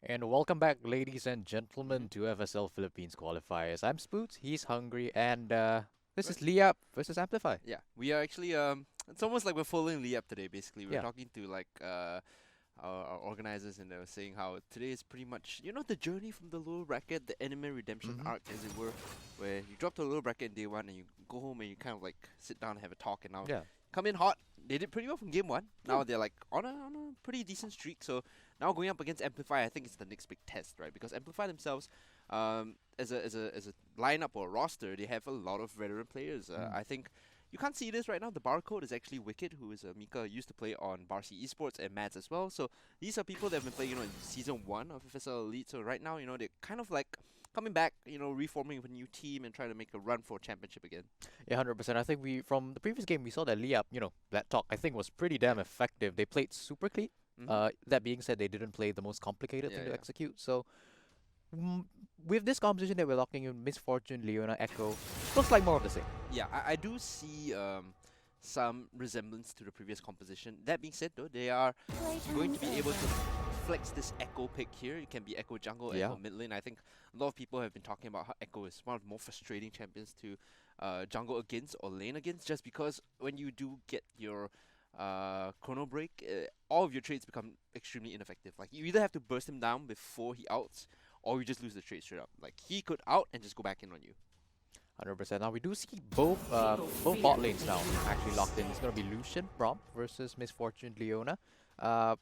And welcome back, ladies and gentlemen, to FSL Philippines Qualifiers. I'm Spoots, he's Hungry, and this is Right. Liyab versus Amplify. Yeah, we are actually it's almost like we're following Liyab today. Basically, we're Yeah. talking to like our organizers, and they were saying how today is pretty much the journey from the lower bracket, the anime redemption Mm-hmm. arc, as it were, where you drop to the lower bracket in day one, and you go home and you kind of like sit down and have a talk, and now Yeah. come in hot. They did pretty well from game one. Yeah. Now they're like on a pretty decent streak. So now going up against Amplify, I think it's the next big test, right? Because Amplify themselves, as a lineup or roster, they have a lot of veteran players. Mm. I think you can't see this right now. The barcode is actually Wicked, who is Mika used to play on Barcy Esports and Mads as well. So these are people that have been playing, in season one of FSL Elite. So right now, they're kind of like coming back, reforming with a new team and trying to make a run for championship again. Yeah, 100%. I think from the previous game, we saw that Liyab, that talk, I think was pretty Yeah. damn effective. They played super clean. Mhm. That being said, they didn't play the most complicated Yeah, thing to yeah. execute. So, mm, with this composition that we're locking in, Misfortune, Leona, Echo, looks like more of the same. Yeah, I do see some resemblance to the previous composition. That being said, though, they are going to be able to flex this Echo pick here. It can be Echo jungle, Yeah. Echo mid lane. I think a lot of people have been talking about how Echo is one of the more frustrating champions to jungle against or lane against, just because when you do get your chrono break, all of your trades become extremely ineffective. Like you either have to burst him down before he outs, or you just lose the trade straight up. Like he could out and just go back in on you. 100%. Now we do see both bot lanes now actually locked in. It's gonna be Lucian Braum versus Misfortune Leona. Uh,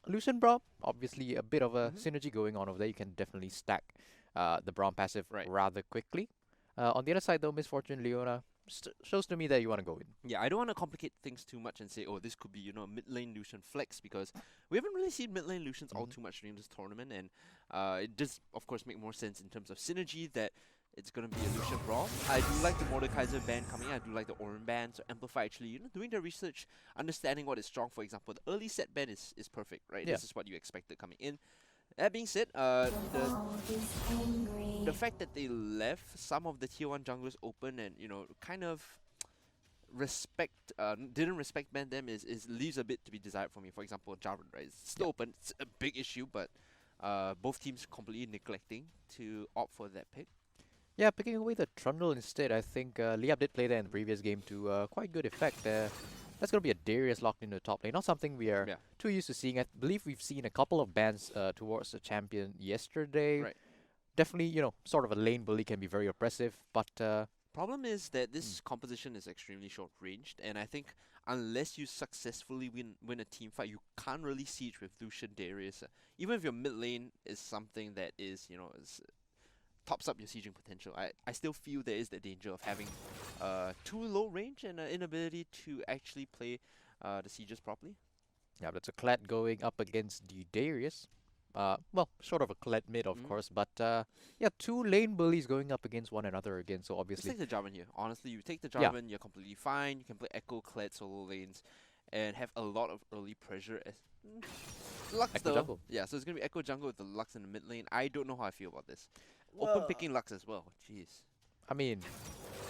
Lucian Braum, obviously a bit of a Hmm. synergy going on over there. You can definitely stack the Braum passive Right. rather quickly. On the other side though, Misfortune Leona shows to me that you want to go in. Yeah, I don't want to complicate things too much and say, oh, this could be, a mid lane Lucian flex, because we haven't really seen mid lane Lucians all Hmm. too much during this tournament, and it does, of course, make more sense in terms of synergy that it's going to be a Lucian Brawl. I do like the Mordekaiser ban coming in, I do like the Orin ban, so Amplify actually, doing their research, understanding what is strong. For example, the early set ban is perfect, right? Yeah. This is what you expected coming in. That being said, the fact that they left some of the tier 1 junglers open and, kind of didn't respect ban them is leaves a bit to be desired for me. For example, Jarvan, right? It's still Yeah. open. It's a big issue, but both teams completely neglecting to opt for that pick. Yeah, picking away the Trundle instead. I think Liab did play that in the previous game to quite good effect. That's going to be a Darius locked into the top lane. Not something we are Yeah, too used to seeing. I believe we've seen a couple of bans towards the champion yesterday. right. Definitely, sort of a lane bully can be very oppressive, but Problem is that mm, this composition is extremely short ranged, and I think unless you successfully win a team fight, you can't really siege with Lucian Darius. Even if your mid lane is something that is tops up your sieging potential. I still feel there is the danger of having too low range and an inability to actually play the sieges properly. yeah, that's a Kled going up against the Darius. Well, sort of a Kled mid, of Mm. course, but yeah, two lane bullies going up against one another again. So Just obviously, take the Jarvan here. Honestly, you take the yeah, Jarvan, you're completely fine. You can play Echo, Kled, solo lanes, and have a lot of early pressure as Lux Echo though. jungle. Yeah, so it's gonna be Echo jungle with the Lux in the mid lane. I don't know how I feel about this. Open Well, picking Lux as well. Jeez. I mean,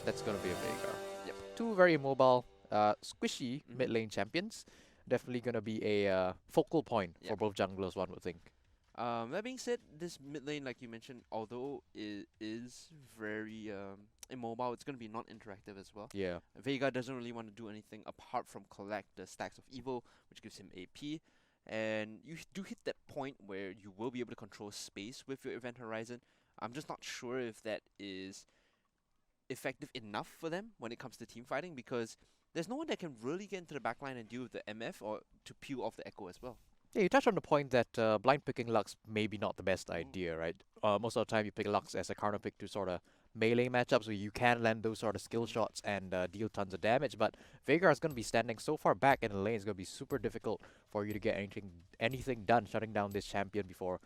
that's gonna be a Veigar. Yep. Two very mobile, squishy mid Mhm. lane champions. Definitely gonna be a focal point for Yep. both junglers, one would think. That being said, this mid lane, like you mentioned, although it is very immobile, it's going to be non-interactive as well. Yeah. Veigar doesn't really want to do anything apart from collect the stacks of evil, which gives him AP. And you do hit that point where you will be able to control space with your event horizon. I'm just not sure if that is effective enough for them when it comes to team fighting, because there's no one that can really get into the backline and deal with the MF or to peel off the echo as well. Yeah, you touched on the point that blind picking Lux maybe not the best Mm. idea, right? Most of the time you pick Lux as a counter pick to sort of melee matchups where you can land those sort of skill Mhm. shots and deal tons of damage, but Veigar is going to be standing so far back in the lane, it's going to be super difficult for you to get anything done shutting down this champion before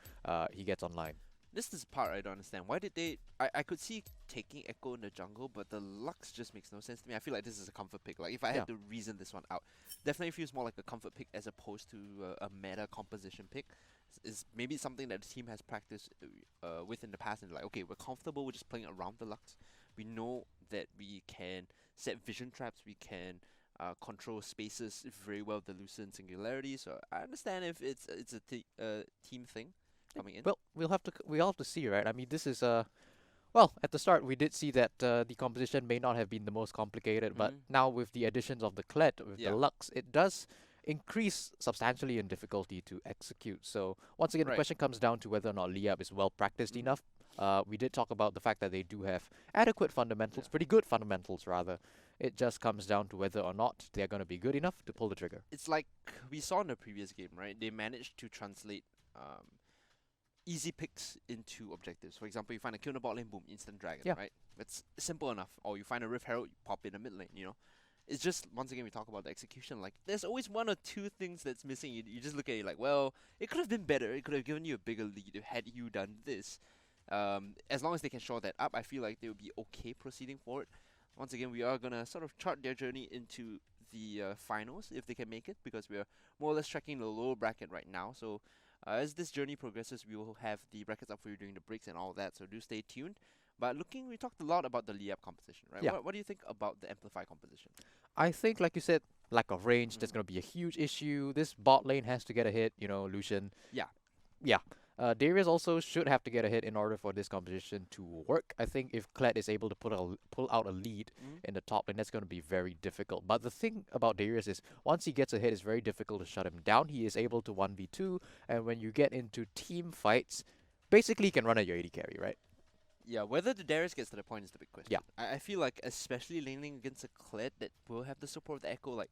he gets online. This is the part I don't understand. Why did they? I could see taking Echo in the jungle, but the Lux just makes no sense to me. I feel like this is a comfort pick. Like if I Yeah. had to reason this one out, definitely feels more like a comfort pick as opposed to a meta composition pick. Is maybe something that the team has practiced with in the past, and like, okay, we're comfortable with just playing around the Lux. We know that we can set vision traps. We can control spaces very well with the Lucent Singularity. So I understand if it's a team thing. coming in? Well, we'll have to see, right? I mean, this is well, at the start we did see that the composition may not have been the most complicated, but Mm, now with the additions of the Kled, with the yeah, Lux, it does increase substantially in difficulty to execute. So once again, the right. question comes down to whether or not Liyab is well practiced Mm, enough. We did talk about the fact that they do have adequate yeah. fundamentals, pretty good fundamentals rather. It just comes down to whether or not they're going to be good enough to pull the trigger. It's like we saw in the previous game, right? They managed to translate easy picks into objectives. For example, you find a kill in the bot lane, boom, instant dragon, Yeah, right? It's simple enough. Or you find a Rift Herald, you pop in the mid lane, you know? It's just, once again, we talk about the execution. Like, there's always one or two things that's missing. You just look at it like, well, it could have been better. It could have given you a bigger lead had you done this. As long as they can shore that up, I feel like they will be okay proceeding forward. Once again, we are going to sort of chart their journey into the finals, if they can make it, because we are more or less tracking the lower bracket right now. So as this journey progresses, we will have the brackets up for you during the breaks and all that, so do stay tuned. But we talked a lot about the Liyab composition, right? yeah. What do you think about the Amplfy composition? I think, like you said, lack of range, that's Mm. going to be a huge issue. This bot lane has to get a hit, Lucian. Yeah, Yeah. Darius also should have to get a hit in order for this composition to work. I think if Kled is able to pull out a lead mm. in the top lane, that's going to be very difficult. But the thing about Darius is, once he gets a hit, it's very difficult to shut him down. He is able to 1v2, and when you get into team fights, basically you can run at your AD carry, right? Yeah, whether the Darius gets to the point is the big question. Yeah. I feel like, especially laning against a Kled that will have the support of the Echo, like,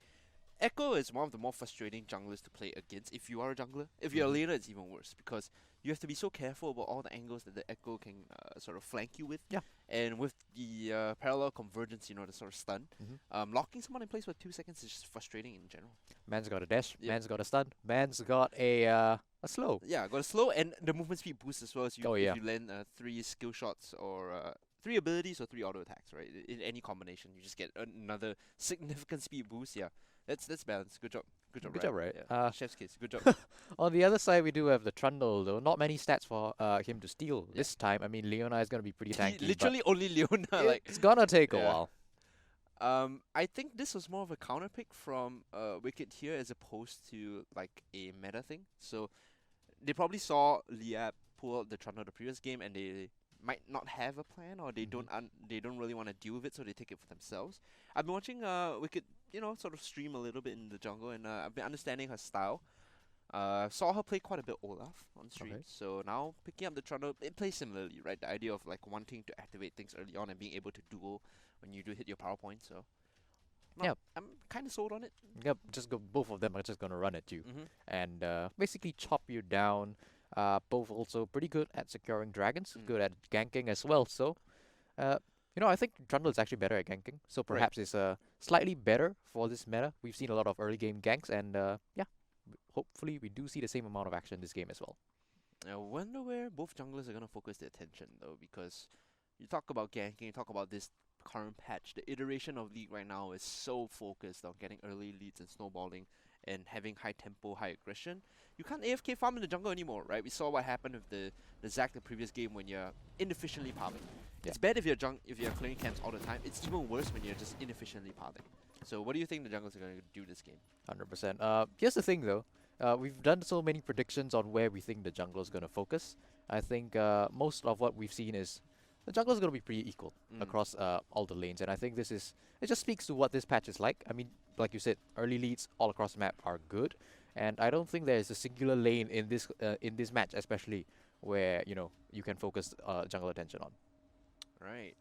Echo is one of the more frustrating junglers to play against if you are a jungler. If you're a Mhm. laner, it's even worse because you have to be so careful about all the angles that the Echo can sort of flank you with. Yeah. And with the parallel convergence, the sort of stun, hmm locking someone in place for 2 seconds is just frustrating in general. Man's got a dash, Yep. man's got a stun, man's got a slow. Yeah, got a slow and the movement speed boost as well as Oh if yeah. you land 3 skill shots or 3 abilities or 3 auto attacks, right? In any combination, you just get another significant speed boost. Yeah, that's balanced. Good job. Good job, Good job, right? Yeah. Chef's kiss. Good job. On the other side, we do have the Trundle, though. Not many stats for him to steal Yeah. this time. I mean, Leona is going to be pretty tanky, Literally only Leona. but Like, it's gonna take a yeah. while. I think this was more of a counter pick from Wicked here as opposed to like a meta thing. So they probably saw Liyab pull out the Trundle the previous game, and they might not have a plan, or they don't really want to deal with it, so they take it for themselves. I've been watching Wicked, sort of stream a little bit in the jungle, and I've been understanding her style. Saw her play quite a bit Olaf on stream, Okay. so now picking up the Trundle, it plays similarly, right? The idea of like wanting to activate things early on and being able to duel when you do hit your power point. So, Yeah. I'm kind of sold on it. Yep, just go. Both of them are just gonna run at you Mm-hmm. and basically chop you down. Both also pretty good at securing dragons, Mm. good at ganking as well. So, uh, I think Trundle is actually better at ganking. So Right. perhaps it's slightly better for this meta. We've seen a lot of early game ganks, and yeah, hopefully we do see the same amount of action this game as well. I wonder where both junglers are gonna focus their attention though, because you talk about ganking, you talk about this current patch. The iteration of League right now is so focused on getting early leads and snowballing and having high tempo, high aggression. You can't AFK farm in the jungle anymore, right? We saw what happened with the Zac the previous game when you're inefficiently pathing. Yeah. It's bad if you're clearing camps all the time. It's even worse when you're just inefficiently pathing. So what do you think the junglers are gonna do this game? 100%. Here's the thing though. We've done so many predictions on where we think the jungle is going to focus. I think most of what we've seen is the jungle is going to be pretty equal Mm. across all the lanes. And I think it just speaks to what this patch is like. I mean, like you said, early leads all across the map are good. And I don't think there is a singular lane in this match, especially where, you can focus jungle attention on. Right.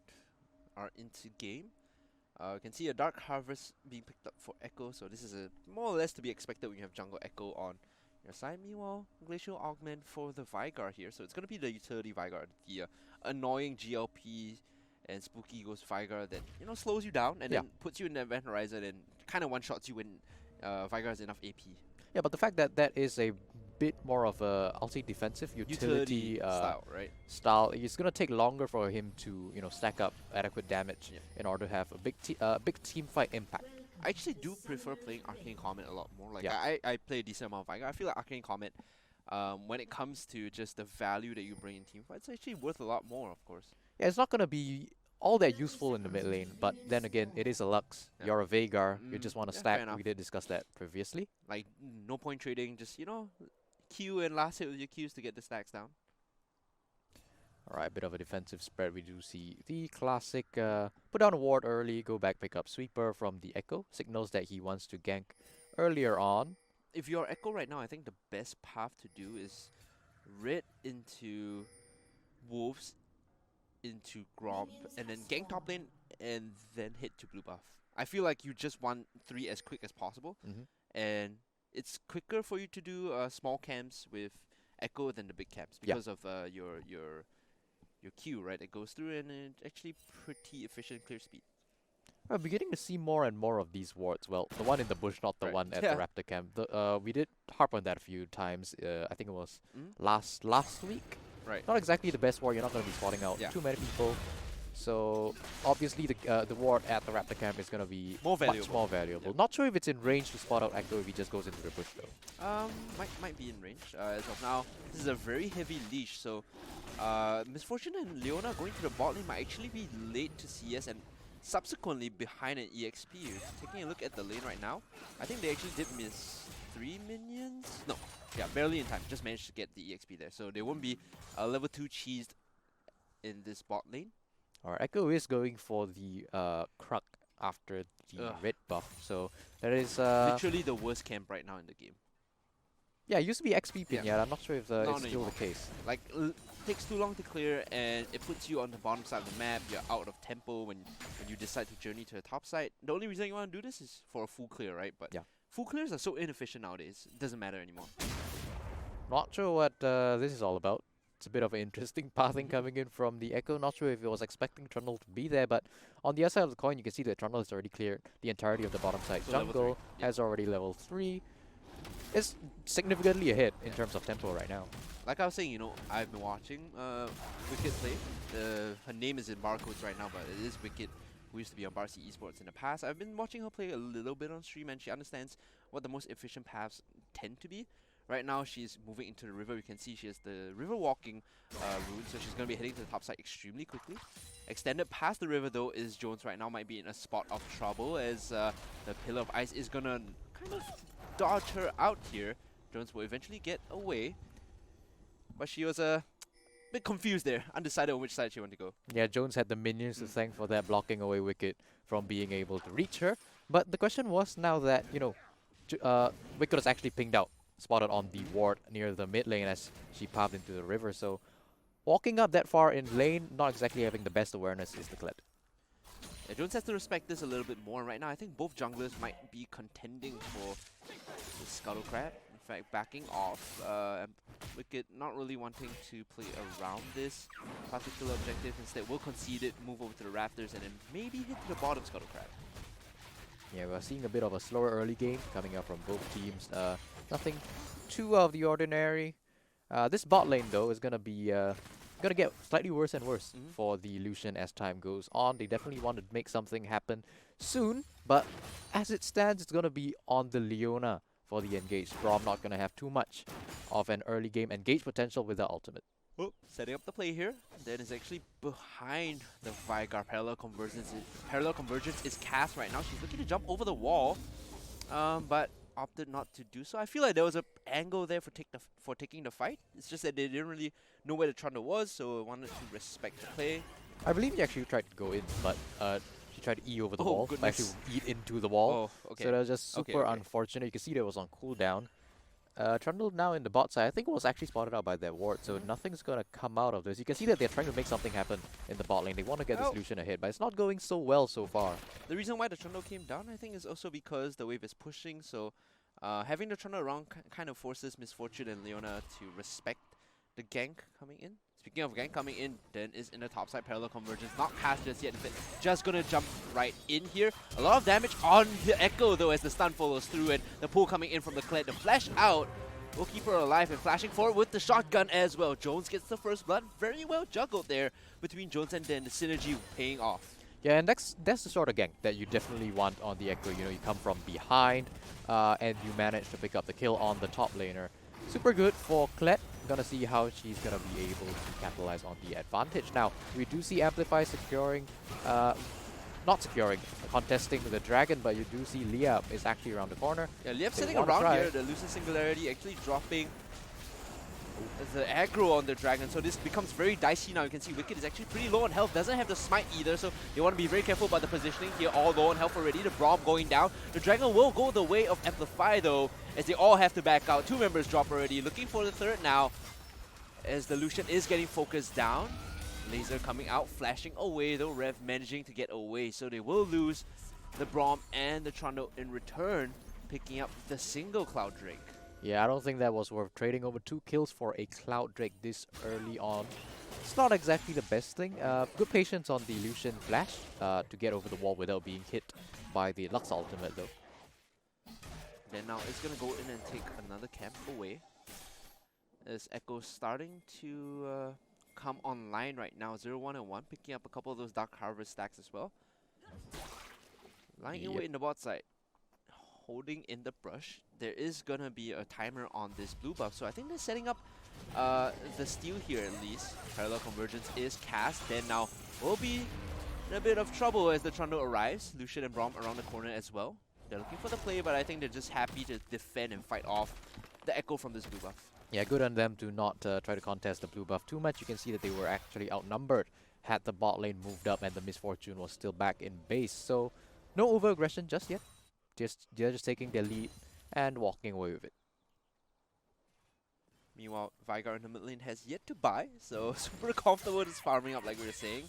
Are into game. You can see a Dark Harvest being picked up for Echo, so this is a more or less to be expected when you have Jungle Echo on your side. Meanwhile, Glacial Augment for the Vygar here, so it's going to be the utility Vygar, the annoying GLP and Spooky Ghost Vygar that, slows you down and Yeah. then puts you in the event horizon and kind of one-shots you when Vygar has enough AP. Yeah, but the fact that that is a bit more of a, I'll say, defensive utility style, right? style, it's gonna take longer for him to stack up adequate damage Yeah. in order to have a big team fight impact. I actually do prefer playing Arcane Comet a lot more. Like, Yeah. I play a decent amount of Vygar. I feel like Arcane Comet, when it comes to just the value that you bring in team fights, it's actually worth a lot more, of course. Yeah, it's not gonna be all that useful in the mid lane, but then again, it is a Lux. Yeah. You're a Veigar. You just want to yeah, fair stack. enough. We did discuss that previously. Like, no point trading, just, Q and last hit with your Qs to get the stacks down. Alright, a bit of a defensive spread. We do see the classic put down a ward early, go back, pick up sweeper from the Echo. Signals that he wants to gank earlier on. If you're Echo right now, I think the best path to do is Red into Wolves into Gromp and then gank top lane and then hit to blue buff. I feel like you just want 3 as quick as possible, and it's quicker for you to do small camps with Echo than the big camps because of your Q, right? It goes through and it's actually pretty efficient clear speed. We're beginning to see more and more of these wards. Well, the one in the bush, not the one at the Raptor camp. We did harp on that a few times. I think it was last week. Right. Not exactly the best ward. You're not going to be spotting out too many people. So obviously the ward at the Raptor camp is going to be much more valuable. Not sure if it's in range to spot out Echo if he just goes into the bush though. Might be in range. As of now, this is a very heavy leash. So Misfortune and Leona going to the bot lane might actually be late to CS and subsequently behind an EXP. Taking a look at the lane right now, I think they actually did miss 3 minions. No, yeah, barely in time. Just managed to get the EXP there. So they won't be level 2 cheesed in this bot lane. Alright, Echo is going for the Kruk after the red buff. So that is literally the worst camp right now in the game. Yeah, it used to be XP pin, I'm not sure if it's still the case. Like, takes too long to clear and it puts you on the bottom side of the map. You're out of tempo when you decide to journey to the top side. The only reason you want to do this is for a full clear, right? But full clears are so inefficient nowadays. It doesn't matter anymore. Not sure what this is all about. It's a bit of an interesting pathing coming in from the Echo. Not sure if it was expecting Trundle to be there, but on the other side of the coin, you can see that Trundle has already cleared the entirety of the bottom side. So Jungle has already level 3. It's significantly ahead in terms of tempo right now. Like I was saying, you know, I've been watching Wicked play. Her name is in barcodes right now, but it is Wicked, who used to be on Barcy Esports in the past. I've been watching her play a little bit on stream, and she understands what the most efficient paths tend to be. Right now, she's moving into the river. You can see she has the river walking rune, so she's going to be heading to the top side extremely quickly. Extended past the river, though, is Jones right now might be in a spot of trouble as the Pillar of Ice is going to kind of dodge her out here. Jones will eventually get away, but she was a bit confused there, undecided on which side she wanted to go. Yeah, Jones had the minions to thank for that, blocking away Wicked from being able to reach her. But the question was now that, you know, Wicked was actually pinged out, spotted on the ward near the mid lane as she pathed into the river. So walking up that far in lane, not exactly having the best awareness is the Kled. Yeah, Jones has to respect this a little bit more. Right now, I think both junglers might be contending for the Scuttle Crab. In fact, backing off. Wicked not really wanting to play around this particular objective. Instead, will concede it, move over to the rafters, and then maybe hit to the bottom Scuttle Crab. Yeah, we're seeing a bit of a slower early game coming up from both teams. Nothing too out of the ordinary. This bot lane, though, is going to be gonna get slightly worse and worse for the Lucian as time goes on. They definitely want to make something happen soon, but as it stands, it's gonna be on the Leona for the engage. Braum not gonna have too much of an early game engage potential with the ultimate. Oh, setting up the play here. Then is actually behind the Vigar. Parallel convergence is cast right now. She's looking to jump over the wall, but opted not to do so. I feel like there was an angle there for taking the fight. It's just that they didn't really know where the Trundle was, so wanted to respect the play. I believe he actually tried to go in, but she tried to E over the wall. Goodness. But actually eat into the wall. Oh, okay. So that was just super unfortunate. You can see that it was on cooldown. Trundle now in the bot side. I think it was actually spotted out by that ward, so nothing's going to come out of this. You can see that they're trying to make something happen in the bot lane. They want to get this Lucian ahead, but it's not going so well so far. The reason why the Trundle came down, I think, is also because the wave is pushing, so having the Trundle around kind of forces Misfortune and Leona to respect the gank coming in. Speaking of gank coming in, then is in the top side, parallel convergence, not cast just yet, but just gonna jump right in here. A lot of damage on the Echo though as the stun follows through, and the pull coming in from the Kled. The flash out will keep her alive and flashing forward with the shotgun as well. Jones gets the first blood, very well juggled there between Jones and then the synergy paying off. Yeah, and that's the sort of gank that you definitely want on the Echo. You know, you come from behind and you manage to pick up the kill on the top laner. Super good for Kled. Gonna see how she's gonna be able to capitalize on the advantage. Now, we do see Amplfy securing, not securing, contesting the dragon, but you do see Liyab is actually around the corner. Yeah, Liyab sitting around here, the Lucian Singularity actually dropping the aggro on the dragon, so this becomes very dicey now. You can see Wicked is actually pretty low on health, doesn't have the smite either, so you want to be very careful about the positioning here. All low on health already, the Braum going down. The dragon will go the way of Amplfy though, as they all have to back out. 2 members drop already, looking for the third now, as the Lucian is getting focused down. Laser coming out, flashing away though, Rev managing to get away, so they will lose the Braum and the Trundle in return, picking up the single Cloud Drake. Yeah, I don't think that was worth trading over 2 kills for a Cloud Drake this early on. It's not exactly the best thing. Good patience on the Lucian flash to get over the wall without being hit by the Lux ultimate though. Then now it's gonna go in and take another camp away. As Echo's starting to come online right now, 0-1 and 1, picking up a couple of those Dark Harvest stacks as well. Lying in wait in the bot side, holding in the brush. There is gonna be a timer on this blue buff, so I think they're setting up the steal here at least. Parallel Convergence is cast, then now we'll be in a bit of trouble as the Trundle arrives. Lucian and Braum around the corner as well. They're looking for the play, but I think they're just happy to defend and fight off the Echo from this blue buff. Yeah, good on them to not try to contest the blue buff too much. You can see that they were actually outnumbered had the bot lane moved up and the Misfortune was still back in base. So no over-aggression just yet. They're just taking their lead and walking away with it. Meanwhile, Veigar in the mid lane has yet to buy, so super comfortable just farming up like we were saying.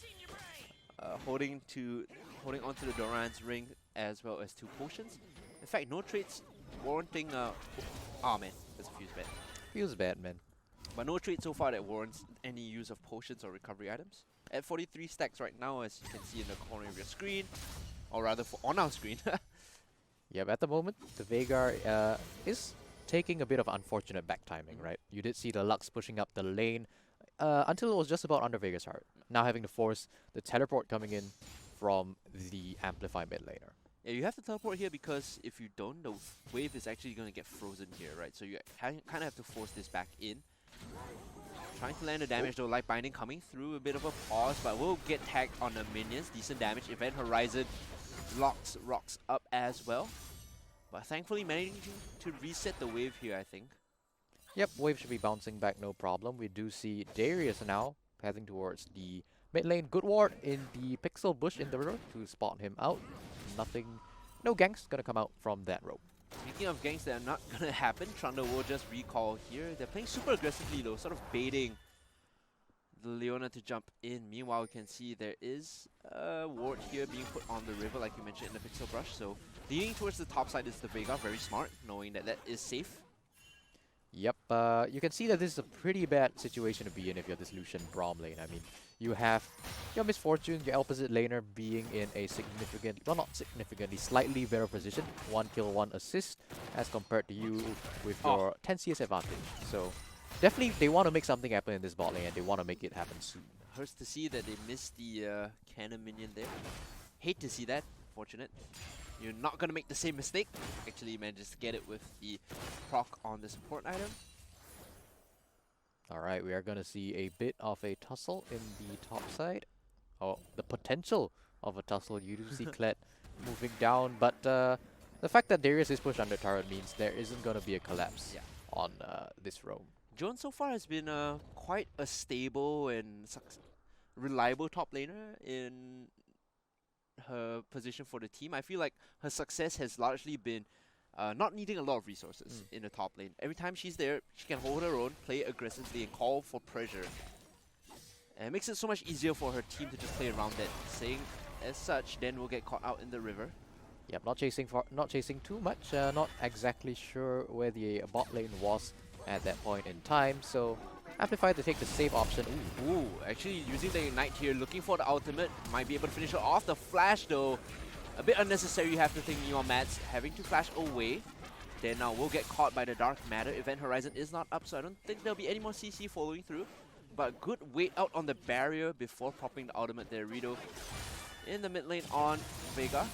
Holding onto the Doran's ring as well as 2 potions. In fact, no trades warranting... oh man, that's a fuse bad. Feels bad, man. But no trade so far that warrants any use of potions or recovery items. At 43 stacks right now, as you can see in the corner of your screen, or rather on our screen. Yep, at the moment, the Veigar is taking a bit of unfortunate back timing, right? You did see the Lux pushing up the lane until it was just about under Veigar's heart. Now having to force the teleport coming in from the Amplfy mid laner. Yeah, you have to teleport here because if you don't, the wave is actually going to get frozen here, right? So you kind of have to force this back in. Trying to land the damage though, Light Binding coming through, a bit of a pause, but will get tagged on the minions. Decent damage. Event Horizon locks rocks up as well. But thankfully managing to reset the wave here, I think. Yep, wave should be bouncing back, no problem. We do see Darius now heading towards the mid lane. Good ward in the pixel bush in the river to spot him out. Nothing, no ganks gonna come out from that rope. Speaking of ganks that are not gonna happen, Trundle will just recall here. They're playing super aggressively though, sort of baiting the Leona to jump in. Meanwhile, we can see there is a ward here being put on the river, like you mentioned in the pixel brush. So leaning towards the top side is the Veigar, very smart, knowing that that is safe. Yep, you can see that this is a pretty bad situation to be in if you're this Lucian Braum lane. I mean, you have your Misfortune, your opposite laner being in a significant, well not significantly, slightly better position. 1 kill, 1 assist, as compared to you with your 10 CS advantage. So definitely they want to make something happen in this bot lane and they want to make it happen soon. Hurts to see that they missed the cannon minion there. Hate to see that, fortunate. You're not going to make the same mistake. Actually manages to get it with the proc on the support item. Alright, we are going to see a bit of a tussle in the top side. Oh, the potential of a tussle. You do see Kled moving down, but the fact that Darius is pushed under turret means there isn't going to be a collapse on this roam. Joan so far has been quite a stable and reliable top laner in her position for the team. I feel like her success has largely been not needing a lot of resources in the top lane. Every time she's there, she can hold her own, play aggressively, and call for pressure. And it makes it so much easier for her team to just play around that. Saying as such, then we'll get caught out in the river. Yep, not chasing too much. Not exactly sure where the bot lane was at that point in time. So Amplify to take the safe option. Ooh, actually using the Ignite here, looking for the ultimate. Might be able to finish her off. The flash though, a bit unnecessary, you have to think. Neon Mats having to flash away. Then now we'll get caught by the Dark Matter. Event Horizon is not up, so I don't think there'll be any more CC following through. But good wait out on the barrier before popping the ultimate there. Rido in the mid lane on Veigar.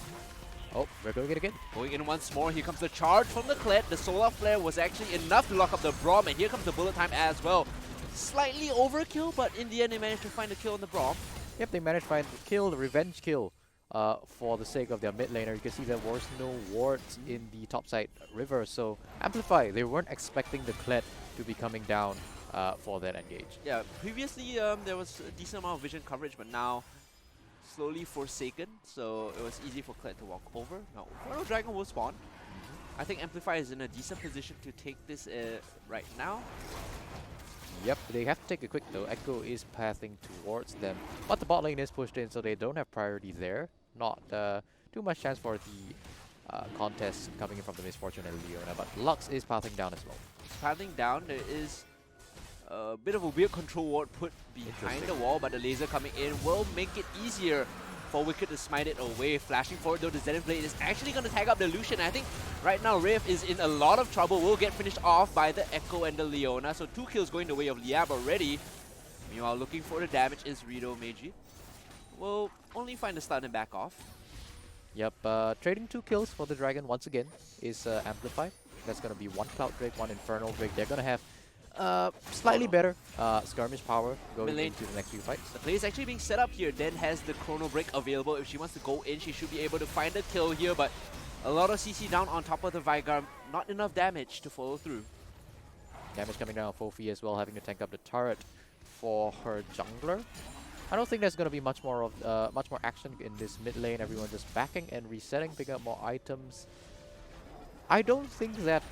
Oh, we're going it again. Going in once more. Here comes the charge from the Kled. The Solar Flare was actually enough to lock up the Braum, and here comes the bullet time as well. Slightly overkill, but in the end they managed to find the kill on the Braum. Yep, they managed to find the kill, the revenge kill, for the sake of their mid laner. You can see there was no wards in the topside river, so Amplify, they weren't expecting the Kled to be coming down for that engage. Yeah, previously there was a decent amount of vision coverage, but now slowly forsaken, so it was easy for Kled to walk over. Now, Inferno Dragon will spawn. I think Amplfy is in a decent position to take this right now. Yep, they have to take a quick though. Echo is pathing towards them, but the bot lane is pushed in, so they don't have priority there. Not too much chance for the contest coming in from the Misfortune and Leona, but Lux is pathing down as well. Pathing down, there is a bit of a weird control ward put behind the wall, but the laser coming in will make it easier for Wicked to smite it away. Flashing forward though, the Zenith Blade is actually going to tag up the Lucian. I think right now Rift is in a lot of trouble. Will get finished off by the Echo and the Leona. So 2 kills going the way of Liyab already. Meanwhile, looking for the damage is Rito Meiji. Will only find the stun and back off. Yep, trading 2 kills for the Dragon once again is Amplify. That's going to be 1 Cloud Drake, 1 Infernal Drake. They're going to have slightly better skirmish power going into the next few fights. The play is actually being set up here. Den has the Chrono Break available. If she wants to go in, she should be able to find a kill here, but a lot of CC down on top of the Vigar. Not enough damage to follow through. Damage coming down on Fofi as well, having to tank up the turret for her jungler. I don't think there's going to be much more action in this mid lane. Everyone just backing and resetting, picking up more items. I don't think that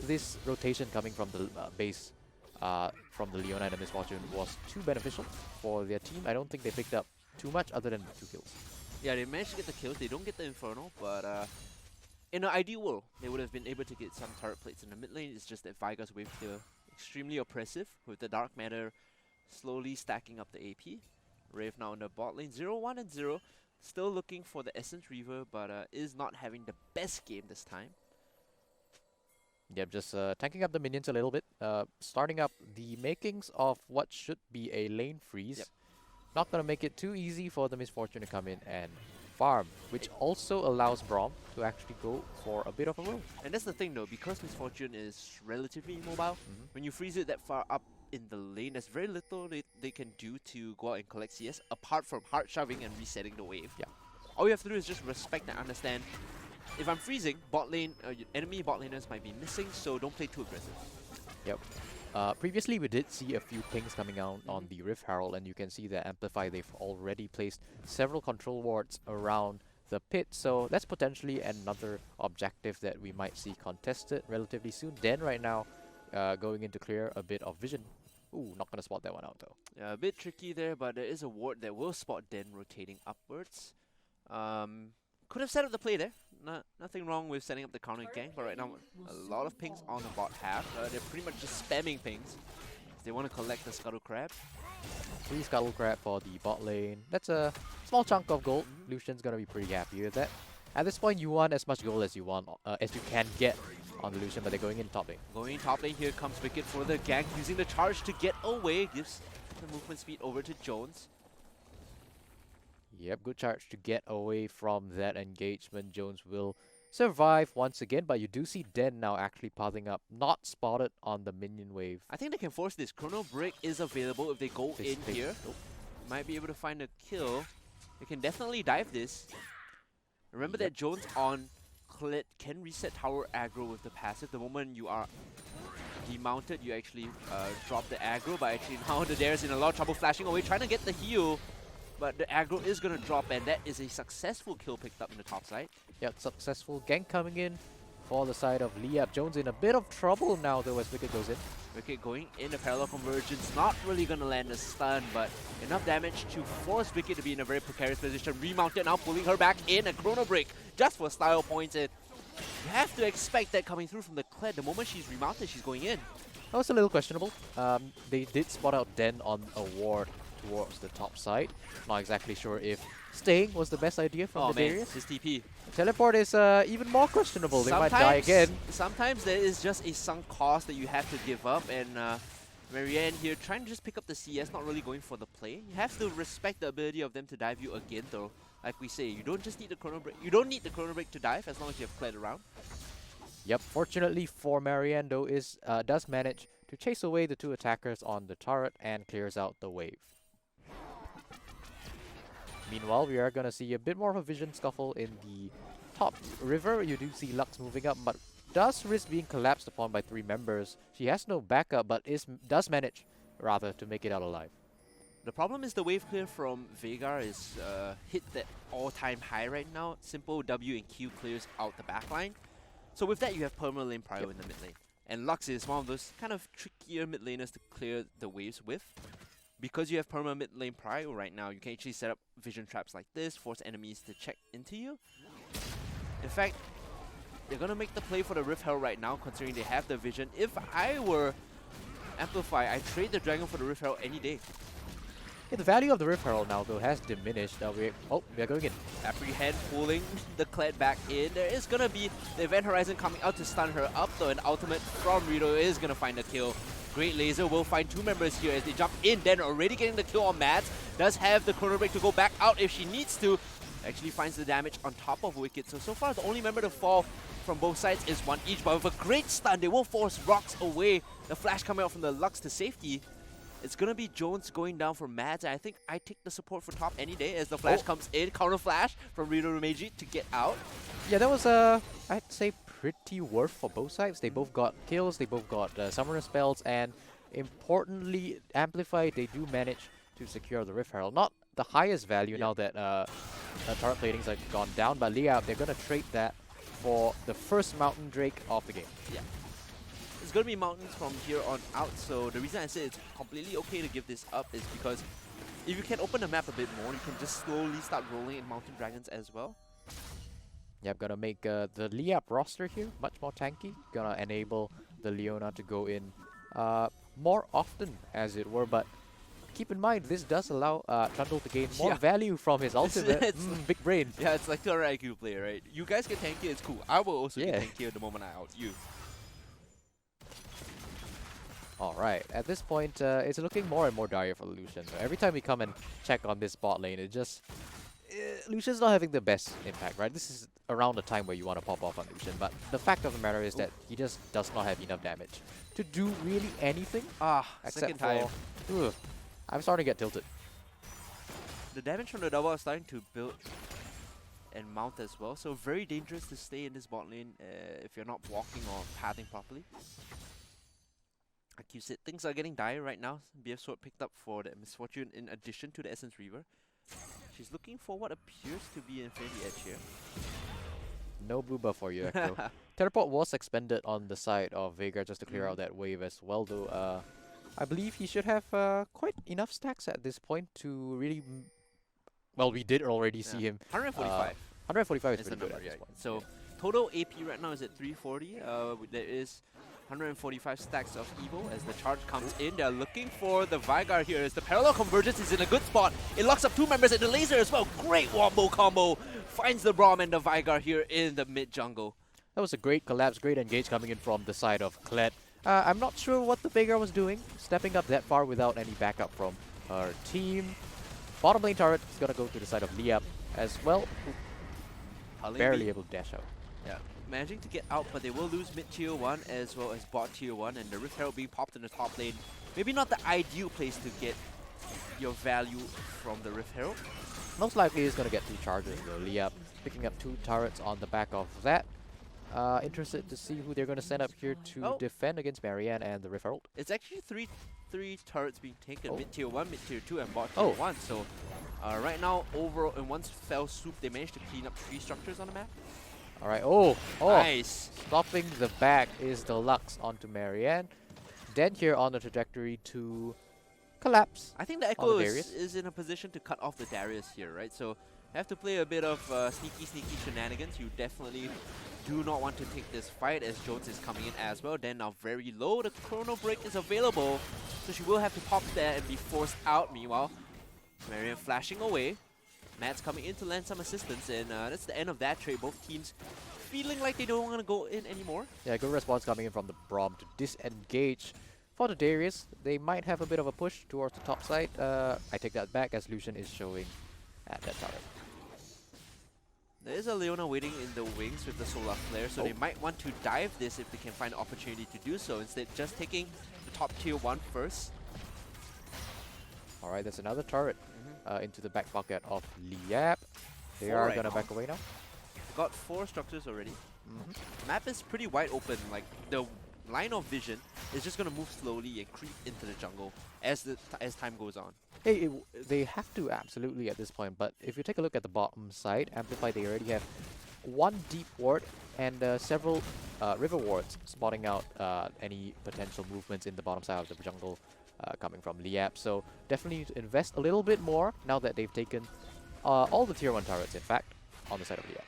this rotation coming from the base from the Leona and the Misfortune was too beneficial for their team. I don't think they picked up too much other than the 2 kills. Yeah, they managed to get the kills. They don't get the Inferno, but in an ideal world, they would have been able to get some turret plates in the mid lane. It's just that Vigar's wave clear extremely oppressive, with the Dark Matter slowly stacking up the AP. Rave now in the bot lane, 0-1 and 0. Still looking for the Essence Reaver, but is not having the best game this time. Yep, just tanking up the minions a little bit, starting up the makings of what should be a lane freeze. Yep. Not going to make it too easy for the Misfortune to come in and farm, which also allows Braum to actually go for a bit of a roam. And that's the thing though, because Misfortune is relatively immobile, when you freeze it that far up in the lane, there's very little they can do to go out and collect CS, apart from hard shoving and resetting the wave. Yeah. All you have to do is just respect and understand, if I'm freezing, bot lane, enemy bot laners might be missing, so don't play too aggressive. Yep. Previously, we did see a few pings coming out on the Rift Herald, and you can see that Amplify, they've already placed several control wards around the pit, so that's potentially another objective that we might see contested relatively soon. Den right now going in to clear a bit of vision. Ooh, not going to spot that one out though. Yeah, a bit tricky there, but there is a ward that will spot Den rotating upwards. Could have set up the play there. Nothing wrong with setting up the counter gang, but right now a lot of pings on the bot half. They're pretty much just spamming pings. They want to collect the Scuttle Crab. 3 Scuttle Crab for the bot lane. That's a small chunk of gold. Lucian's going to be pretty happy with that. At this point, you want as much gold as you want, as you can get on the Lucian, but they're going in top lane. Going top lane, here comes Wicked for the gank, using the charge to get away. Gives the movement speed over to Jones. Yep, good charge to get away from that engagement. Jones will survive once again, but you do see Den now actually pathing up, not spotted on the minion wave. I think they can force this. Chrono Break is available if they go in here. Nope. Might be able to find a kill. They can definitely dive this. Remember that Jones on Kled can reset tower aggro with the passive. The moment you are demounted, you actually drop the aggro, but actually now the Dare's in a lot of trouble, flashing away, trying to get the heal. But the aggro is going to drop, and that is a successful kill picked up in the top side. Yeah, successful gank coming in for the side of Liyab. Jones in a bit of trouble now though as Wicked goes in. Wicked going in a parallel convergence, not really going to land a stun, but enough damage to force Wicked to be in a very precarious position. Remounted now, pulling her back in, a Chrono Break just for style points. And you have to expect that coming through from the Kled. The moment she's remounted, she's going in. That was a little questionable. They did spot out Den on a ward towards the top side. Not exactly sure if staying was the best idea from the Darius. His TP. Teleport is even more questionable. They might die again. Sometimes there is just a sunk cost that you have to give up, and Marianne here trying to just pick up the CS, not really going for the play. You have to respect the ability of them to dive you again though. Like we say, you don't just need the Chrono Break. You don't need the Chrono Break to dive as long as you have Kled around. Yep, fortunately for Marianne though, does manage to chase away the 2 attackers on the turret and clears out the wave. Meanwhile, we are going to see a bit more of a vision scuffle in the top river. You do see Lux moving up, but does risk being collapsed upon by 3 members. She has no backup, but does manage, rather, to make it out alive. The problem is the wave clear from Veigar is hit that all-time high right now. Simple W and Q clears out the backline. So with that, you have perma lane prio in the mid lane. And Lux is one of those kind of trickier mid laners to clear the waves with. Because you have perma mid lane prio right now, you can actually set up vision traps like this, force enemies to check into you. In fact, they're gonna make the play for the Rift Herald right now, considering they have the vision. If I were Amplfy, I'd trade the Dragon for the Rift Herald any day. Yeah, the value of the Rift Herald now, though, has diminished. We're going in. Apprehend pulling the Kled back in. There is gonna be the Event Horizon coming out to stun her up, though. An ultimate from Rito is gonna find the kill. Great Laser will find 2 members here as they jump in. Den already getting the kill on Mads. Does have the Chrono Break to go back out if she needs to. Actually finds the damage on top of Wicked. So far, the only member to fall from both sides is 1 each. But with a great stun, they will force rocks away. The flash coming out from the Lux to safety. It's gonna be Jones going down for Mads. I think I take the support for top any day as the flash comes in. Counter flash from Rito Rumeji to get out. Yeah, that was, I'd say, pretty worth for both sides. They both got kills, they both got summoner spells, and importantly, Amplify, they do manage to secure the Rift Herald. Not the highest value now that turret platings have gone down, but Liyab, they're gonna trade that for the first Mountain Drake of the game. Yeah. It's going to be mountains from here on out, so the reason I say it's completely okay to give this up is because if you can open the map a bit more, you can just slowly start rolling in mountain dragons as well. Yeah, I'm gonna make the Liyab roster here much more tanky. Gonna enable the Leona to go in more often, as it were, but keep in mind, this does allow Trundle to gain more value from his ultimate. Big brain. Yeah, it's like the IQ player, right? You guys get tanky, it's cool. I will also get tankier the moment I out you. Alright, at this point, it's looking more and more dire for Lucian. So every time we come and check on this bot lane, it just... Lucian's not having the best impact, right? This is around the time where you want to pop off on Lucian, but the fact of the matter is that he just does not have enough damage to do really anything. Except for... I'm starting to get tilted. The damage from the double is starting to build and mount as well, so very dangerous to stay in this bot lane if you're not walking or pathing properly. Like you said, things are getting dire right now. BF Sword picked up for the Misfortune in addition to the Essence Reaver. She's looking for what appears to be Infinity Edge here. No blue buff for you, Echo. Teleport was expended on the side of Veigar just to clear out that wave as well, though. I believe he should have quite enough stacks at this point to really... Well, we did already see him. 145. 145 is pretty good at this point. So total AP right now is at 340. There is 145 stacks of Evo as the charge comes in. They're looking for the Veigar here as the parallel convergence is in a good spot. It locks up 2 members and the laser as well. Great wombo combo. Finds the Braum and the Veigar here in the mid jungle. That was a great collapse, great engage coming in from the side of Kled. I'm not sure what the Veigar was doing, stepping up that far without any backup from her team. Bottom lane turret is going to go to the side of Liyab as well. Barely able to dash out. Yeah, managing to get out, but they will lose mid tier 1 as well as bot tier 1, and the Rift Herald being popped in the top lane. Maybe not the ideal place to get your value from the Rift Herald. Most likely he's going to get 2 charges though. Liyab picking up 2 turrets on the back of that. Interested to see who they're going to send up here to defend against Marianne and the Rift Herald. It's actually three turrets being taken, mid tier 1, mid tier 2, and bot tier 1. So right now, overall, in one fell swoop, they managed to clean up 3 structures on the map. Alright, nice. Stopping the back is the Lux onto Marianne. Den here on the trajectory to collapse. I think the Echo is in a position to cut off the Darius here, right? So have to play a bit of sneaky shenanigans. You definitely do not want to take this fight as Jones is coming in as well. Den now very low. The Chrono Break is available, so she will have to pop there and be forced out. Meanwhile, Marianne flashing away. Matt's coming in to lend some assistance, and that's the end of that trade. Both teams feeling like they don't want to go in anymore. Yeah, good response coming in from the Braum to disengage. For the Darius, they might have a bit of a push towards the top side. I take that back as Lucian is showing at that turret. There is a Leona waiting in the wings with the Solar Flare, so they might want to dive this if they can find an opportunity to do so. Instead, just taking the top tier 1 first. Alright, there's another turret into the back pocket of Liyab. They are going to back away now. Got 4 structures already. Map is pretty wide open. Like the line of vision is just gonna move slowly and creep into the jungle as time goes on. Hey, they have to absolutely at this point, but if you take a look at the bottom side, Amplify, they already have one deep ward and several river wards spotting out any potential movements in the bottom side of the jungle coming from Liyab. So definitely need to invest a little bit more now that they've taken all the tier 1 turrets, in fact, on the side of Liyab.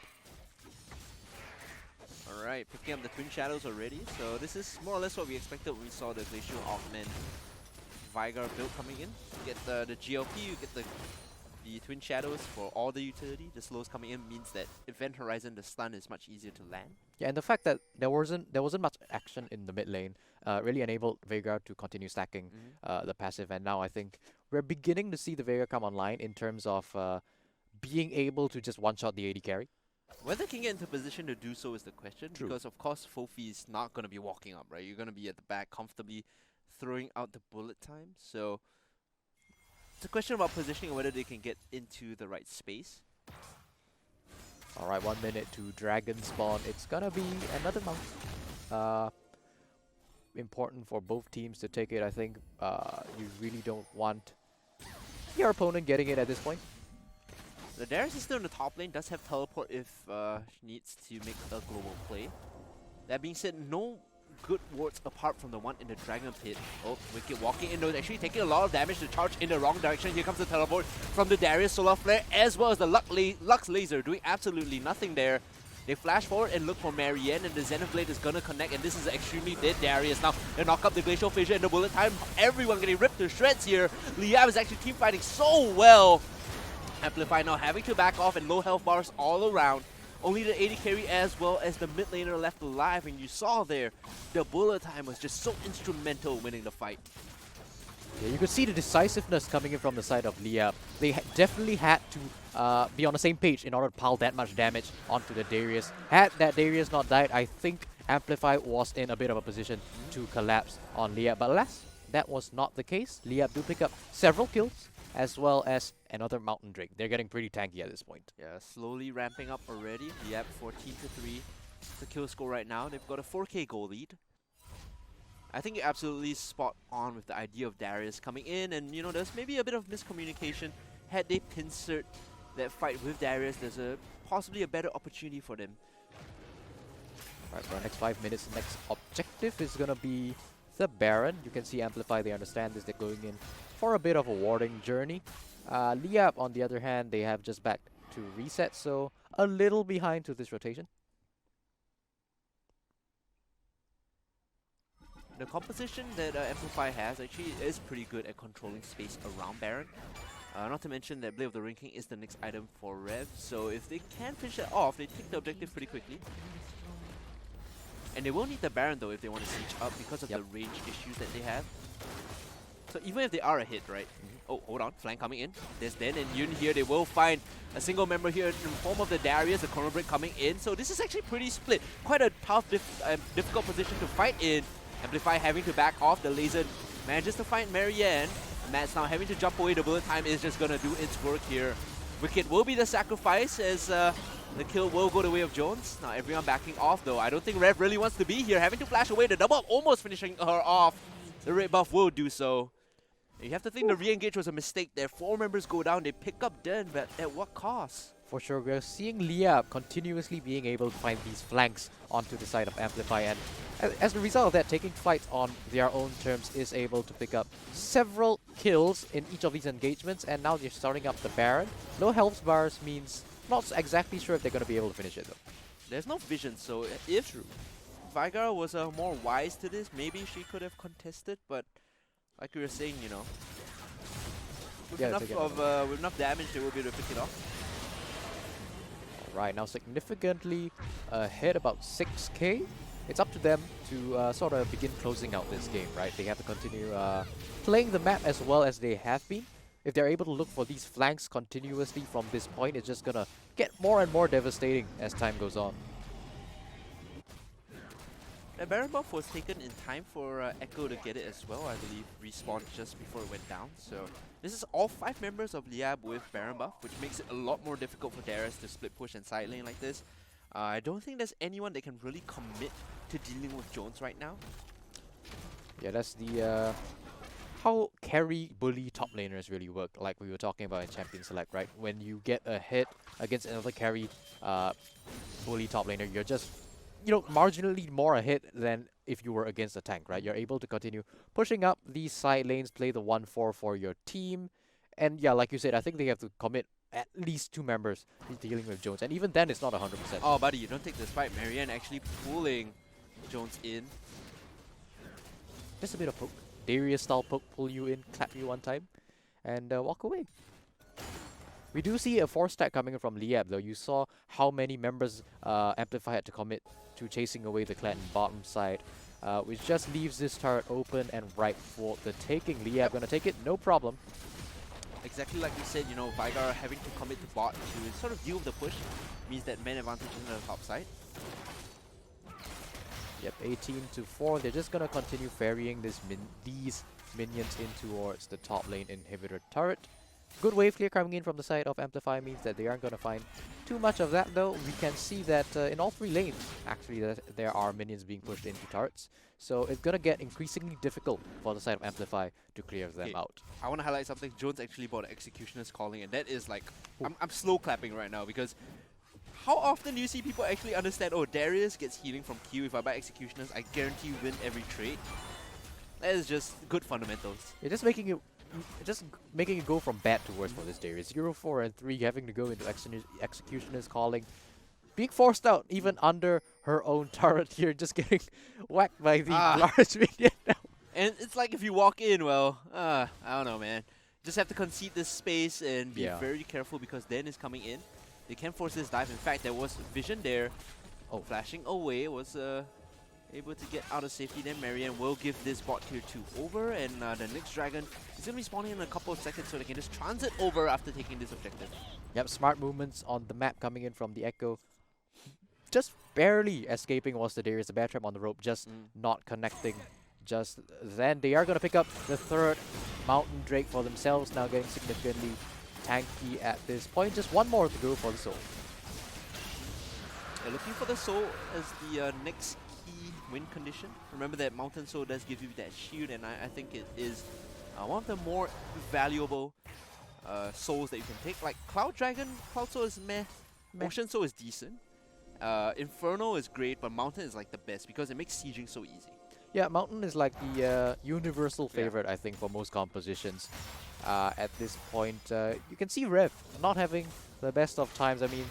Alright, picking up the Twin Shadows already. So this is more or less what we expected when we saw the Glacial Augment Vigar build coming in. You get the GLP, you get the Twin Shadows for all the utility. The slows coming in means that Event Horizon, the stun, is much easier to land. Yeah, and the fact that there wasn't much action in the mid lane really enabled Veigar to continue stacking the passive, and now I think we're beginning to see the Veigar come online in terms of being able to just one-shot the AD carry. Whether they can get into position to do so is the question. True. Because of course Fofi is not going to be walking up, right? You're going to be at the back comfortably throwing out the bullet time. So it's a question about positioning and whether they can get into the right space. Alright, 1 minute to Dragon Spawn. It's gonna be another mount. Important for both teams to take it. I think you really don't want your opponent getting it at this point. The Darius is still in the top lane, does have teleport if she needs to make a global play. That being said, no good wards apart from the one in the Dragon Pit. Oh, Wicked walking in, though, actually taking a lot of damage to charge in the wrong direction. Here comes the teleport from the Darius Solar Flare, as well as the Lux Laser, doing absolutely nothing there. They flash forward and look for Marianne, and the Xenoblade is gonna connect, and this is extremely dead Darius. Now, they knock up the Glacial Fissure and the bullet time. Everyone getting ripped to shreds here. Liyab is actually team fighting so well. Amplfy now having to back off and low health bars all around. Only the AD carry as well as the mid laner left alive, and you saw there, the bullet time was just so instrumental winning the fight. Yeah, you could see the decisiveness coming in from the side of Liyab. They definitely had to be on the same page in order to pile that much damage onto the Darius. Had that Darius not died, I think Amplify was in a bit of a position to collapse on Liyab. But alas, that was not the case. Liyab do pick up several kills, as well as another Mountain Drake. They're getting pretty tanky at this point. Yeah, slowly ramping up already. Liyab 14-3. The kill score right now. They've got a 4K goal lead. I think you're absolutely spot on with the idea of Darius coming in, and you know, there's maybe a bit of miscommunication. Had they pincered that fight with Darius, there's possibly a better opportunity for them. Alright, for our next 5 minutes, the next objective is gonna be the Baron. You can see Amplify, they understand this, they're going in for a bit of a warding journey. Liyab, on the other hand, they have just back to reset, so a little behind to this rotation. The composition that Amplfy has actually is pretty good at controlling space around Baron. Not to mention that Blade of the Ring King is the next item for Rev, so if they can finish that off, they take the objective pretty quickly. And they will need the Baron though if they want to siege up because of the range issues that they have. So even if they are a hit, right? Oh, hold on, flank coming in. There's Den and Yun here. They will find a single member here in the form of the Darius, the Chrono Break coming in. So this is actually pretty split. Quite a tough, difficult position to fight in. Amplify having to back off. The laser manages to find Marianne. Matt's now having to jump away. The bullet time is just going to do its work here. Wicked will be the sacrifice as the kill will go the way of Jones. Now everyone backing off though. I don't think Rev really wants to be here. Having to flash away. The double up almost finishing her off. The red buff will do so. You have to think the re-engage was a mistake there. 4 members go down. They pick up Den, but at what cost? For sure, we're seeing Liyab continuously being able to find these flanks onto the side of Amplify, and as a result of that, taking fights on their own terms is able to pick up several kills in each of these engagements, and now they're starting up the Baron. Low health bars means not exactly sure if they're going to be able to finish it though. There's no vision, so if Vigar was more wise to this, maybe she could have contested, but like we were saying, you know, with enough damage, they will be able to pick it off. Right now, significantly ahead, about 6k. It's up to them to sort of begin closing out this game, right? They have to continue playing the map as well as they have been. If they're able to look for these flanks continuously from this point, it's just gonna get more and more devastating as time goes on. The Baron buff was taken in time for Echo to get it as well. I believe respawned just before it went down. So this is all 5 members of Liyab with Baron buff, which makes it a lot more difficult for Darius to split push and side lane like this. I don't think there's anyone that can really commit to dealing with Jones right now. Yeah, that's the how carry bully top laners really work, like we were talking about in Champion Select, right? When you get a hit against another carry bully top laner, you're just, you know, marginally more a hit than if you were against a tank, right? You're able to continue pushing up these side lanes, play the 1-4 for your team. And yeah, like you said, I think they have to commit at least 2 members dealing with Jones. And even then, it's not 100%. Oh, buddy, you don't take this fight. Marianne actually pulling Jones in. Just a bit of poke. Darius style poke, pull you in, clap you one time, and walk away. We do see a 4-stack coming in from Liyab, though. You saw how many members Amplfy had to commit to chasing away the clan bottom side, which just leaves this turret open and ripe for the taking. Liyab gonna take it, no problem. Exactly like you said, you know, Vigar having to commit to bot to sort of deal with the push means that man advantage is on the top side. Yep, 18-4. They're just gonna continue ferrying these minions in towards the top lane inhibitor turret. Good wave clear coming in from the side of Amplfy means that they aren't gonna find too much of that, though. We can see that in all 3 lanes, actually, there are minions being pushed into turrets. So it's gonna get increasingly difficult for the side of Amplfy to clear them out. I want to highlight something. Jones actually bought an Executioner's Calling, and that is like, I'm slow clapping right now because how often do you see people actually understand, oh, Darius gets healing from Q. If I buy Executioners, I guarantee win every trade. That is just good fundamentals. You're just making it go from bad to worse for this Darius. 0, 4, and 3 having to go into Executioner's Calling. Being forced out even under her own turret here, just getting whacked by the large minion now. And it's like if you walk in, well, I don't know, man. Just have to concede this space and be very careful because Den is coming in. They can force this dive. In fact, there was vision there. Oh, flashing away was able to get out of safety. Then Marianne will give this bot tier 2 over, and the next dragon is going to be spawning in a couple of seconds so they can just transit over after taking this objective. Yep, smart movements on the map coming in from the Echo. Just barely escaping was the Darius. The bear trap on the rope, just not connecting. Just then, they are going to pick up the 3rd Mountain Drake for themselves, now getting significantly tanky at this point. Just 1 more to go for the Soul. They're looking for the Soul as the next key win condition. Remember that Mountain Soul does give you that shield, and I think it is one of the more valuable souls that you can take. Like Cloud Dragon, Cloud Soul is meh. Ocean Soul is decent. Inferno is great, but Mountain is like the best because it makes sieging so easy. Yeah, Mountain is like the universal favorite, I think, for most compositions. At this point, you can see Rev not having the best of times. I mean,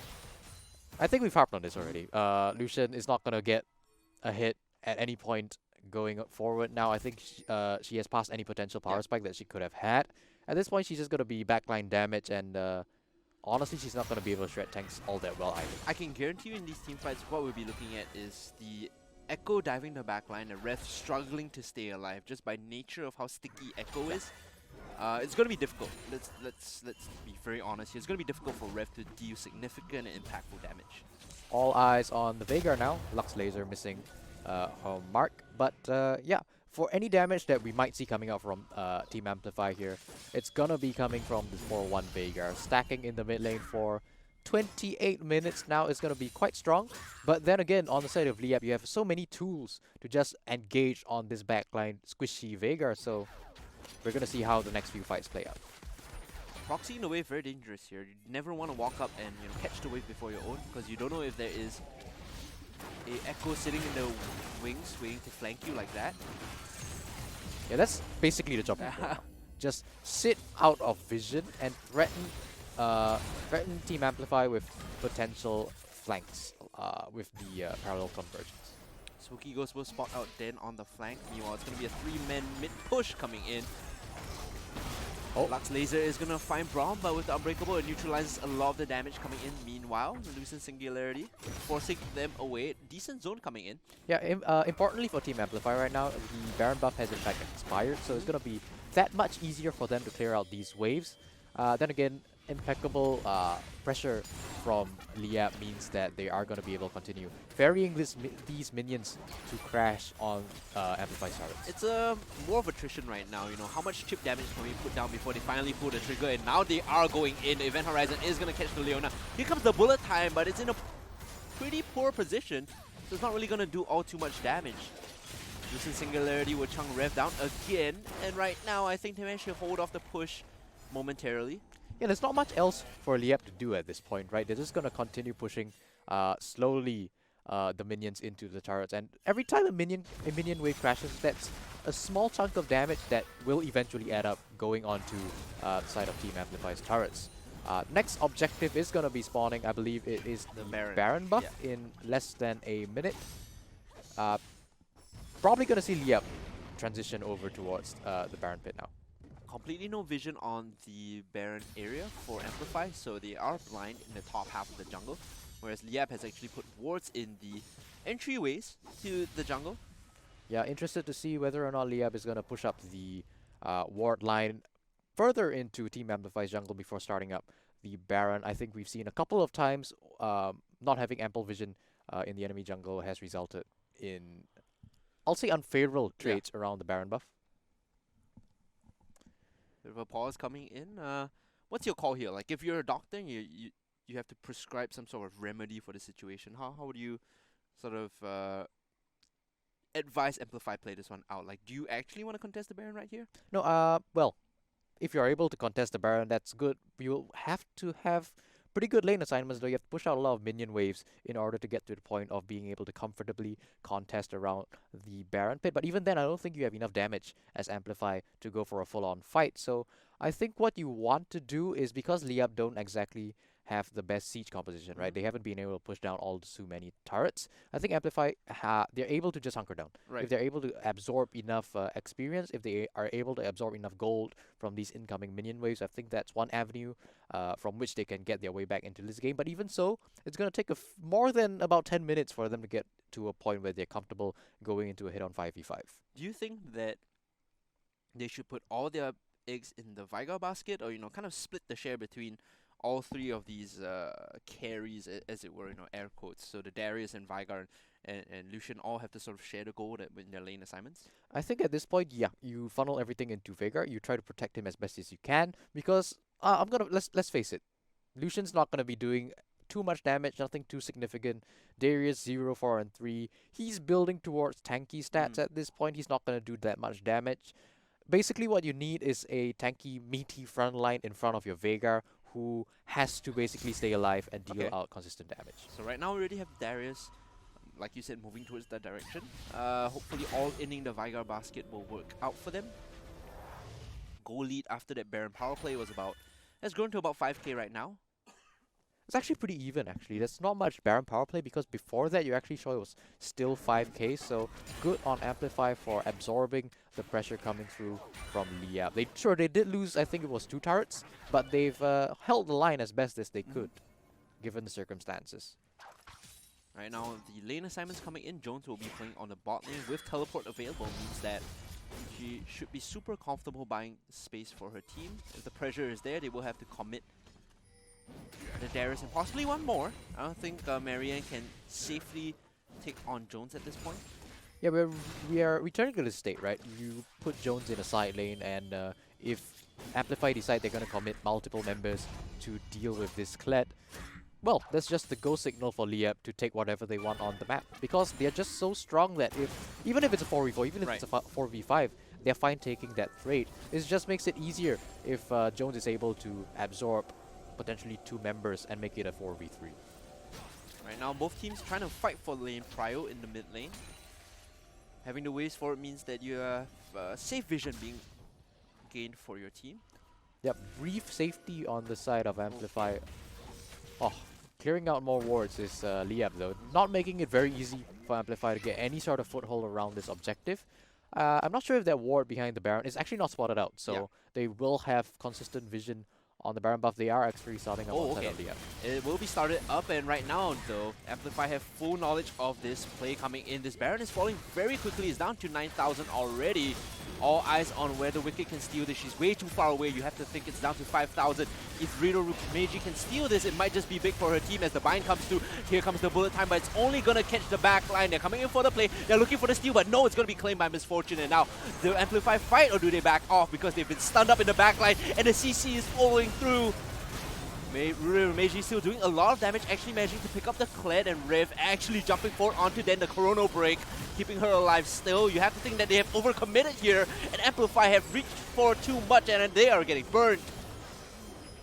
I think we've harped on this already. Lucian is not going to get a hit at any point going forward. Now, I think she has passed any potential power spike that she could have had. At this point, she's just going to be backline damage, and honestly, she's not going to be able to shred tanks all that well either. I can guarantee you in these team fights, what we'll be looking at is the Echo diving the backline, the Rev struggling to stay alive just by nature of how sticky Echo is. It's going to be difficult. Let's be very honest here. It's going to be difficult for Rev to deal significant and impactful damage. All eyes on the Veigar now. Lux Laser missing her mark. But yeah, for any damage that we might see coming out from Team Amplfy here, it's going to be coming from the 4-1 Veigar. Stacking in the mid lane for 28 minutes now is going to be quite strong. But then again, on the side of Liyab, you have so many tools to just engage on this backline squishy Veigar. So we're going to see how the next few fights play out. Proxy in a way very dangerous here. You never want to walk up and catch the wave before your own, because you don't know if there is a Echo sitting in the wings waiting to flank you like that. Yeah, that's basically the job. Just sit out of vision and threaten Team Amplfy with potential flanks with the parallel convergence. Spooky Ghost will spot out Den on the flank. Meanwhile, it's going to be a 3-man mid-push coming in. Lux Laser is going to find Braum, but with the Unbreakable, it neutralizes a lot of the damage coming in. Meanwhile, the Lucent Singularity forcing them away. Decent zone coming in. Yeah, importantly for Team Amplfy right now, the Baron buff has in fact expired, so it's going to be that much easier for them to clear out these waves. Then again, impeccable pressure from Liyab means that they are going to be able to continue ferrying these minions to crash on Amplify turrets. It's more of attrition right now. You know, how much chip damage can we put down before they finally pull the trigger, and now they are going in. Event Horizon is going to catch the Leona. Here comes the bullet time, but it's in a pretty poor position, so it's not really going to do all too much damage. Lucian Singularity with Chung rev down again, and right now I think they managed to hold off the push momentarily. Yeah, there's not much else for Liyab to do at this point, right? They're just going to continue pushing slowly the minions into the turrets, and every time a minion wave crashes, that's a small chunk of damage that will eventually add up going onto the side of Team Amplify's turrets. Next objective is going to be spawning. I believe it is the Baron buff in less than a minute. Probably going to see Liyab transition over towards the Baron pit now. Completely no vision on the Baron area for Amplify, so they are blind in the top half of the jungle, whereas Liyab has actually put wards in the entryways to the jungle. Yeah, interested to see whether or not Liyab is going to push up the ward line further into Team Amplify's jungle before starting up the Baron. I think we've seen a couple of times not having ample vision in the enemy jungle has resulted in, I'll say, unfavorable traits around the Baron buff. Bit of a pause coming in. What's your call here? Like, if you're a doctor and you have to prescribe some sort of remedy for the situation, how would you sort of advise Amplify play this one out? Like, do you actually want to contest the Baron right here? No, well, if you're able to contest the Baron, that's good. You'll have to have pretty good lane assignments, though. You have to push out a lot of minion waves in order to get to the point of being able to comfortably contest around the Baron pit. But even then, I don't think you have enough damage as Amplify to go for a full-on fight. So I think what you want to do is, because Liyab don't exactly have the best siege composition, right? They haven't been able to push down all too many turrets. I think Amplify, they're able to just hunker down. Right. If they're able to absorb enough experience, if they are able to absorb enough gold from these incoming minion waves, I think that's one avenue from which they can get their way back into this game. But even so, it's going to take more than about 10 minutes for them to get to a point where they're comfortable going into a hit on 5v5. Do you think that they should put all their eggs in the Vigar basket, or, kind of split the share between all three of these carries, as it were, air quotes? So the Darius and Vigar and Lucian all have to sort of share the gold in their lane assignments? I think at this point, yeah, you funnel everything into Vigar. You try to protect him as best as you can, because let's face it, Lucian's not gonna be doing too much damage, nothing too significant. Darius 0, 4, and 3. He's building towards tanky stats at this point. He's not gonna do that much damage. Basically, what you need is a tanky, meaty front line in front of your Veigar, who has to basically stay alive and deal out consistent damage. So right now we already have Darius, like you said, moving towards that direction. Hopefully all-inning the Vigar basket will work out for them. Goal lead after that Baron power play has grown to about 5k right now. It's actually pretty even, actually. There's not much Baron power play, because before that you actually saw it was still 5k, so good on Amplify for absorbing the pressure coming through from Liyab. They did lose, I think it was 2 turrets, but they've held the line as best as they could, given the circumstances. Right now, the lane assignments coming in. Jones will be playing on the bot lane with teleport available, means that she should be super comfortable buying space for her team. If the pressure is there, they will have to commit the Darius and possibly one more. I don't think Marianne can safely take on Jones at this point. Yeah, we are returning to this state, right? You put Jones in a side lane, and if Amplify decide they're going to commit multiple members to deal with this Kled, well, that's just the go signal for Liyab to take whatever they want on the map. Because they're just so strong that even if it's a 4v4, even if it's a 4v5, they're fine taking that trade. It just makes it easier if Jones is able to absorb potentially 2 members and make it a 4v3. Right now, both teams trying to fight for lane prio in the mid lane. Having the waves for it means that you have safe vision being gained for your team. Yep, brief safety on the side of Amplify. Oh, clearing out more wards is Liyab, though. Not making it very easy for Amplify to get any sort of foothold around this objective. I'm not sure if that ward behind the Baron is actually not spotted out, so they will have consistent vision on the Baron buff. They are actually starting up on side of Liyab. It will be started up, and right now, though, Amplify have full knowledge of this play coming in. This Baron is falling very quickly. It's down to 9,000 already. All eyes on where the Wicked can steal this. She's way too far away. You have to think it's down to 5,000. If Rito Meiji can steal this, it might just be big for her team as the bind comes through. Here comes the bullet time, but it's only going to catch the back line. They're coming in for the play. They're looking for the steal, but no, it's going to be claimed by Misfortune. And now, do Amplify fight, or do they back off because they've been stunned up in the back line and the CC is following through? Meiji still doing a lot of damage, actually managing to pick up the Kled, and Rev actually jumping forward onto then the Chrono Break, keeping her alive still. You have to think that they have overcommitted here, and Amplfy have reached for too much, and they are getting burned.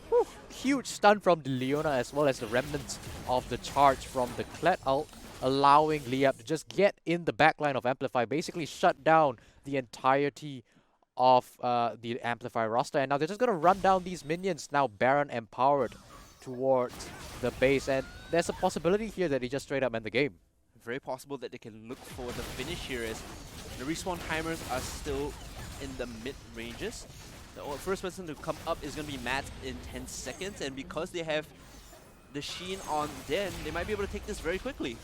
Whew. Huge stun from the Leona as well as the remnants of the charge from the Kled ult, allowing Liyab to just get in the backline of Amplify, basically shut down the entirety of the Amplify roster. And now they're just going to run down these minions, now Baron empowered towards the base. And there's a possibility here that he just straight up end the game. Very possible that they can look for the finish here, as the respawn timers are still in the mid ranges. The first person to come up is going to be Matt in 10 seconds, and because they have the Sheen on Den, they might be able to take this very quickly.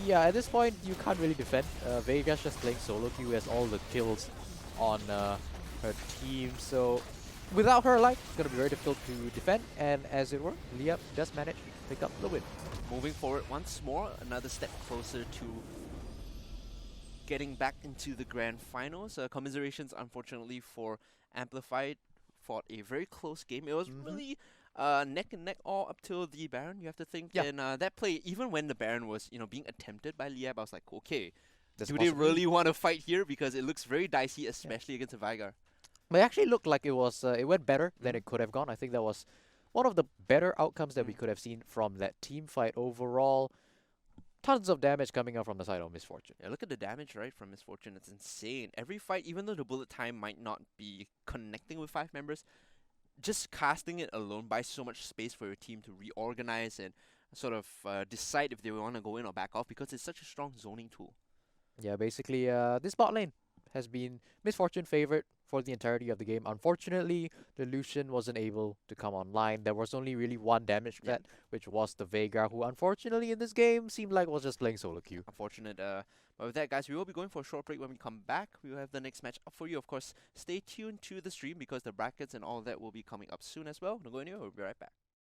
Yeah, at this point, you can't really defend. Vega's just playing solo queue, has all the kills on her team, so without her life, it's going to be very difficult to defend, and as it were, Liyab does manage to pick up the win. Moving forward once more, another step closer to getting back into the grand finals. Commiserations, unfortunately, for Amplified, fought a very close game. It was really neck and neck all up till the Baron, you have to think. Yeah. And that play, even when the Baron was being attempted by Liyab, I was like, okay, There's do a they possibility. really want to fight here? Because it looks very dicey, especially against a Vigar. But it actually looked like it went better than it could have gone. I think that was one of the better outcomes that we could have seen from that team fight overall. Tons of damage coming out from the side of Misfortune. Yeah, look at the damage, right, from Misfortune. It's insane. Every fight, even though the bullet time might not be connecting with 5 members, just casting it alone buys so much space for your team to reorganize and sort of decide if they want to go in or back off, because it's such a strong zoning tool. Yeah, basically, this bot lane has been Misfortune favorite for the entirety of the game. Unfortunately, the Lucian wasn't able to come online. There was only really one damage threat, which was the Veigar, who unfortunately in this game seemed like was just playing solo queue. Unfortunate. But with that, guys, we will be going for a short break. When we come back, we will have the next match up for you. Of course, stay tuned to the stream because the brackets and all that will be coming up soon as well. Don't go anywhere. We'll be right back.